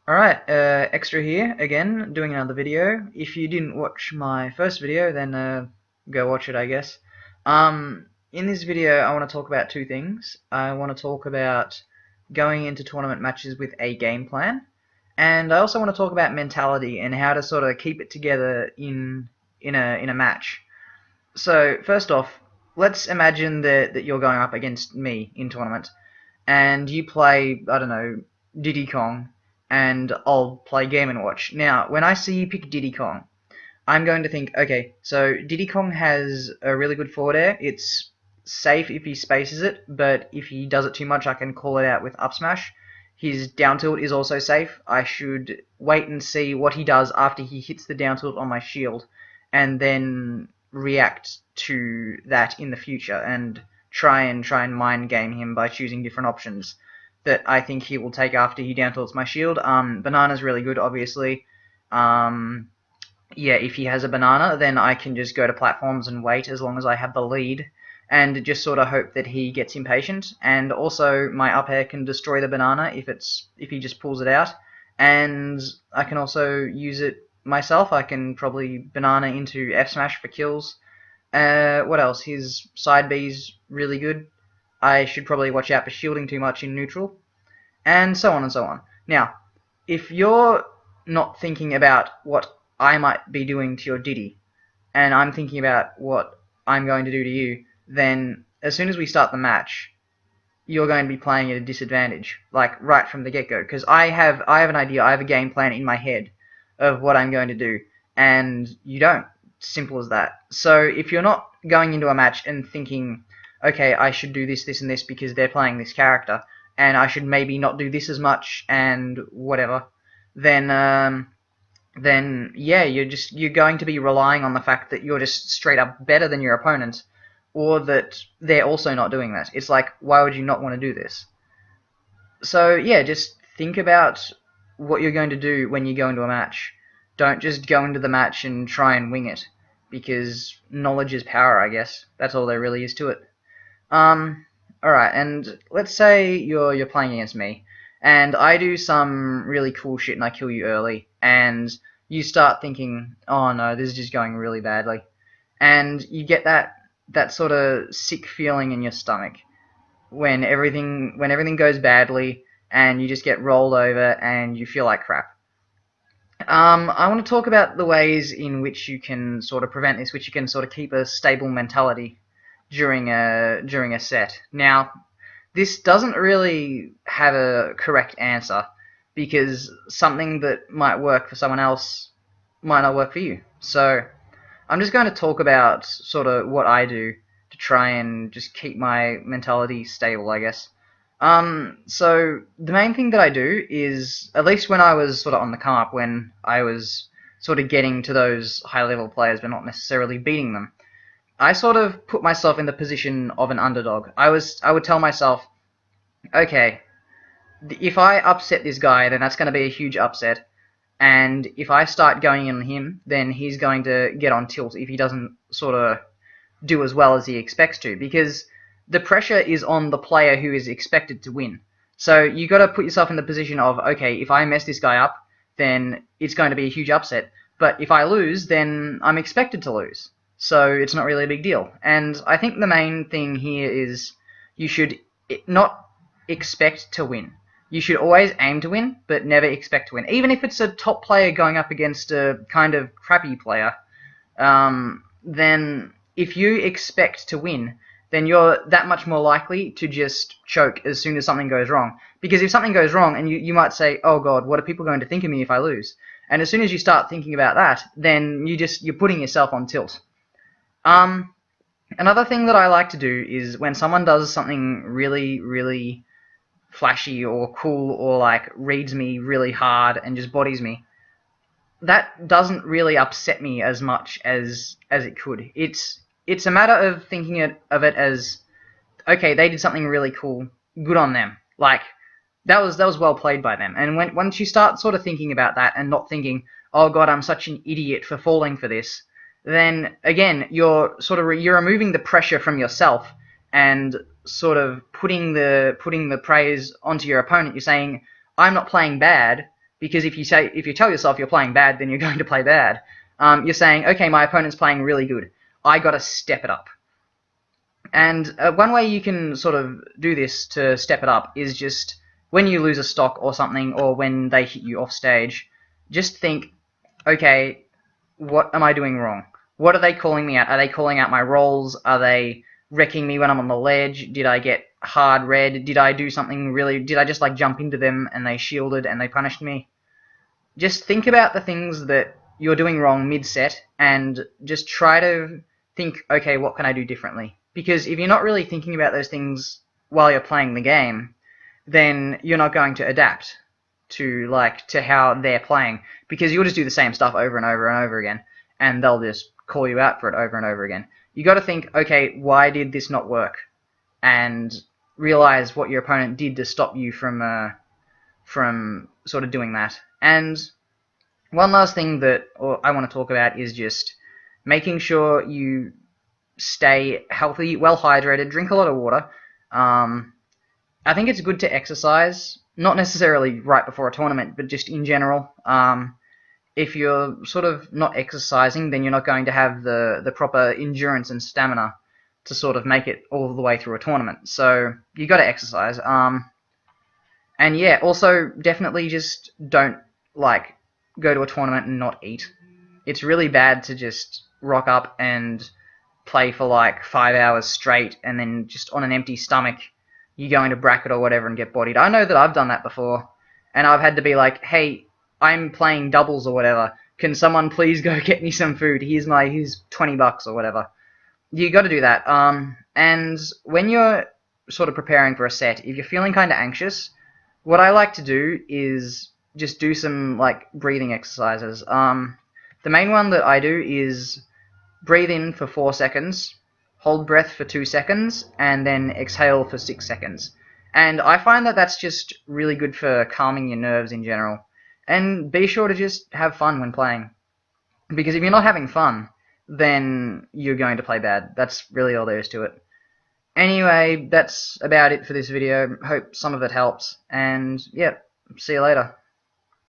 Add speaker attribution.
Speaker 1: Alright, Extra here, again, doing another video. If you didn't watch my first video, then go watch it, I guess. In this video, I want to talk about two things. I want to talk about going into tournament matches with a game plan, and I also want to talk about mentality and how to sort of keep it together in a match. So, first off, let's imagine that you're going up against me in tournament, and you play, I don't know, Diddy Kong, and I'll play Game and Watch. Now, when I see you pick Diddy Kong, I'm going to think, okay, so Diddy Kong has a really good forward air. It's safe if he spaces it, but if he does it too much, I can call it out with up smash. His down tilt is also safe. I should wait and see what he does after he hits the down tilt on my shield, and then react to that in the future and try and mind game him by choosing different options that I think he will take after he down tilts my shield. Banana's really good, obviously. Yeah, if he has a banana, then I can just go to platforms and wait as long as I have the lead, and just sort of hope that he gets impatient. And also, my up air can destroy the banana if he just pulls it out, and I can also use it myself. I can probably banana into F smash for kills. What else? His side B's really good. I should probably watch out for shielding too much in neutral, and so on and so on. Now, if you're not thinking about what I might be doing to your Diddy, and I'm thinking about what I'm going to do to you, then as soon as we start the match, you're going to be playing at a disadvantage, like right from the get-go, because I have an idea, I have a game plan in my head of what I'm going to do, and you don't. Simple as that. So if you're not going into a match and thinking, okay, I should do this, this, and this because they're playing this character, and I should maybe not do this as much and whatever, then yeah, you're going to be relying on the fact that you're just straight up better than your opponent, or that they're also not doing that. It's like, why would you not want to do this? So yeah, just think about what you're going to do when you go into a match. Don't just go into the match and try and wing it, because knowledge is power, I guess. That's all there really is to it. Alright, and let's say you're playing against me, and I do some really cool shit and I kill you early, and you start thinking, oh no, this is just going really badly. And you get that sort of sick feeling in your stomach when everything goes badly and you just get rolled over and you feel like crap. I want to talk about the ways in which you can sort of prevent this, which you can sort of keep a stable mentality during a set. Now, this doesn't really have a correct answer, because something that might work for someone else might not work for you. So I'm just going to talk about sort of what I do to try and just keep my mentality stable, I guess. So the main thing that I do is, at least when I was sort of on the come up, when I was sort of getting to those high level players but not necessarily beating them, I sort of put myself in the position of an underdog. I would tell myself, okay, if I upset this guy, then that's going to be a huge upset. And if I start going in on him, then he's going to get on tilt if he doesn't sort of do as well as he expects to, because the pressure is on the player who is expected to win. So you got to put yourself in the position of, okay, if I mess this guy up, then it's going to be a huge upset. But if I lose, then I'm expected to lose. So it's not really a big deal. And I think the main thing here is you should not expect to win. You should always aim to win, but never expect to win. Even if it's a top player going up against a kind of crappy player, then if you expect to win, then you're that much more likely to just choke as soon as something goes wrong. Because if something goes wrong, and you might say, oh god, what are people going to think of me if I lose? And as soon as you start thinking about that, then you're putting yourself on tilt. Another thing that I like to do is when someone does something really, really flashy or cool, or like reads me really hard and just bodies me, that doesn't really upset me as much as it could. It's a matter of thinking of it as, okay, they did something really cool, good on them. Like, that was well played by them. And once you start sort of thinking about that and not thinking, oh god, I'm such an idiot for falling for this, then again you're you're removing the pressure from yourself and sort of putting the praise onto your opponent. You're saying, I'm not playing bad Because if you tell yourself you're playing bad, then you're going to play bad. You're saying, okay, my opponent's playing really good. I got to step it up. And one way you can sort of do this to step it up is just when you lose a stock or something, or when they hit you off stage, just think, okay, what am I doing wrong? What are they calling me out? Are they calling out my rolls? Are they wrecking me when I'm on the ledge? Did I get hard red? Did I do something really... Did I just like jump into them and they shielded and they punished me? Just think about the things that you're doing wrong mid-set and just try to think, okay, what can I do differently? Because if you're not really thinking about those things while you're playing the game, then you're not going to adapt to how they're playing, because you'll just do the same stuff over and over and over again, and they'll just call you out for it over and over again. You got to think, okay, why did this not work? And realize what your opponent did to stop you from sort of doing that. And one last thing that I want to talk about is just making sure you stay healthy, well hydrated, drink a lot of water. I think it's good to exercise, not necessarily right before a tournament, but just in general. If you're sort of not exercising, then you're not going to have the proper endurance and stamina to sort of make it all the way through a tournament. So you got to exercise. And yeah, also definitely just don't go to a tournament and not eat. It's really bad to just rock up and play for 5 hours straight and then just on an empty stomach you go into bracket or whatever and get bodied. I know that I've done that before, and I've had to be like, hey, I'm playing doubles or whatever. Can someone please go get me some food? Here's $20 or whatever. You got to do that. And when you're sort of preparing for a set, if you're feeling kind of anxious, what I like to do is just do some breathing exercises. The main one that I do is breathe in for 4 seconds, hold breath for 2 seconds, and then exhale for 6 seconds. And I find that that's just really good for calming your nerves in general. And be sure to just have fun when playing. Because if you're not having fun, then you're going to play bad. That's really all there is to it. Anyway, that's about it for this video. Hope some of it helped. And yeah, see you later.